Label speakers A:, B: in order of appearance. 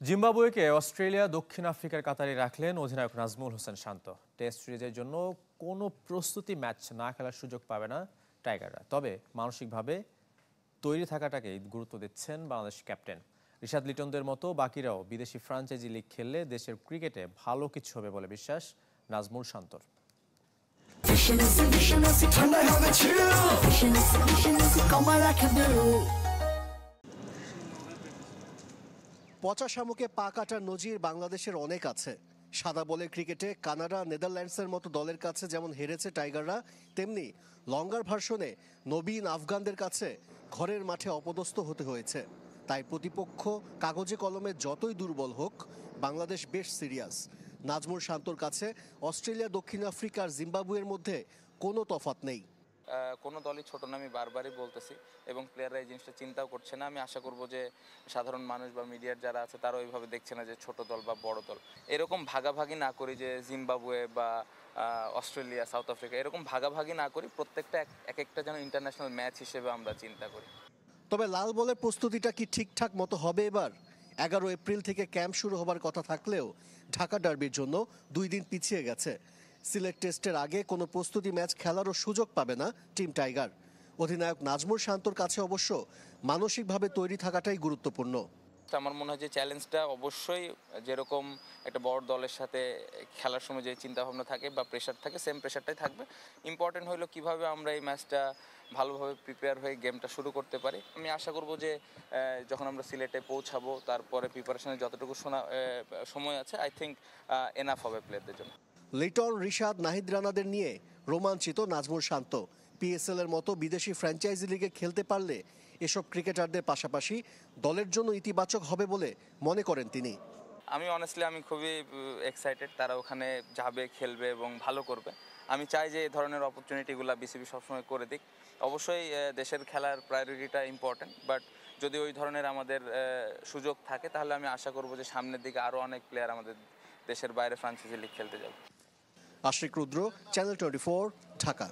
A: জিম্বাবুয়েকে Australia দক্ষিণ আফ্রিকার কাতারে রাখলেন অধিনায়ক নাজমুল হোসেন শান্ত। টেস্ট সিরিজের জন্য কোনো প্রস্তুতি ম্যাচ না খেলার সুযোগ পাবে না টাইগাররা, তবে মানসিকভাবে তৈরি থাকাটাকেই গুরুত্ব দিচ্ছেন বাংলাদেশ ক্যাপ্টেন। রিশাদ লিটনদের মতো বাকিরাও বিদেশি ফ্রাঞ্চাইজি লিগ খেললে দেশের ক্রিকেটে ভালো কিছু হবে বলে বিশ্বাস নাজমুল শান্তর।
B: পচা শামুকে পা কাটার নজির বাংলাদেশের অনেক আছে। সাদা বলের ক্রিকেটে কানাডা, নেদারল্যান্ডসের মতো দলের কাছে যেমন হেরেছে টাইগাররা, তেমনি লঙ্গার ভার্সনে নবীন আফগানদের কাছে ঘরের মাঠে অপদস্থ হতে হয়েছে। তাই প্রতিপক্ষ কাগজে কলমে যতই দুর্বল হোক, বাংলাদেশ বেশ সিরিয়াস। নাজমুল শান্তর কাছে অস্ট্রেলিয়া, দক্ষিণ আফ্রিকা আর জিম্বাবুয়ের মধ্যে কোনো তফাৎ নেই।
C: কোনো দলই ছোট না, আমি বারবারই বলতেছি, এবং প্লেয়াররা এই জিনিসটা চিন্তাও করছে না। আমি আশা করব যে সাধারণ মানুষ বা মিডিয়ার যারা আছে তারা ওইভাবে দেখছে না যে ছোট দল বা বড় দল। এরকম ভাগাভাগি না করি যে জিম্বাবুয়ে বা অস্ট্রেলিয়া, সাউথ আফ্রিকা, এরকম ভাগাভাগি না করি, প্রত্যেকটা এক একটা যেন ইন্টারন্যাশনাল ম্যাচ হিসেবে আমরা চিন্তা করি।
B: তবে লাল বলের প্রস্তুতিটা কি ঠিকঠাক মতো হবে এবার? 11 এপ্রিল থেকে ক্যাম্প শুরু হবার কথা থাকলেও ঢাকা ডার্বির জন্য 2 দিন পিছিয়ে গেছে। সিলেট টেস্টের আগে কোনো প্রস্তুতি ম্যাচ খেলারও সুযোগ পাবে না টিম টাইগার। অধিনায়ক নাজমুল শান্তর কাছে অবশ্য মানসিকভাবে তৈরি থাকাটাই গুরুত্বপূর্ণ।
C: আমার মনে হয় যে চ্যালেঞ্জটা অবশ্যই যেরকম একটা বড় দলের সাথে খেলার সময় যে চিন্তাভাবনা থাকে বা প্রেশার থাকে, সেম প্রেশারটাই থাকবে। ইম্পর্টেন্ট হলো কীভাবে আমরা এই ম্যাচটা ভালোভাবে প্রিপেয়ার হয়ে গেমটা শুরু করতে পারি। আমি আশা করব যে যখন আমরা সিলেটে পৌঁছাবো, তারপরে প্রিপারেশনের যতটুকু সময় আছে, আই থিঙ্ক এনাফ হবে প্লেয়ারদের জন্য।
B: লিটন, রিশাদ, নাহিদ রানাদের নিয়ে রোমাঞ্চিত নাজমুল শান্ত। পিএসএল এর মতো বিদেশি ফ্র্যাঞ্চাইজি লিগে খেলতে পারলে এসব ক্রিকেটারদের পাশাপাশি দলের জন্য ইতিবাচক হবে বলে মনে করেন তিনি।
C: আমি অনেস্টলি আমি খুবই এক্সাইটেড, তারা ওখানে যাবে, খেলবে এবং ভালো করবে। আমি চাই যে এই ধরনের অপরচুনিটিগুলো বিসিবি সবসময় করে দিক। অবশ্যই দেশের খেলার প্রায়োরিটিটা ইম্পর্টেন্ট, বাট যদি ওই ধরনের আমাদের সুযোগ থাকে, তাহলে আমি আশা করব যে সামনের দিকে আরও অনেক প্লেয়ার আমাদের দেশের বাইরে ফ্রাঞ্চাইজি লিগ খেলতে যাবে।
B: আশিক রুদ্র, চ্যানেল 24, ঢাকা।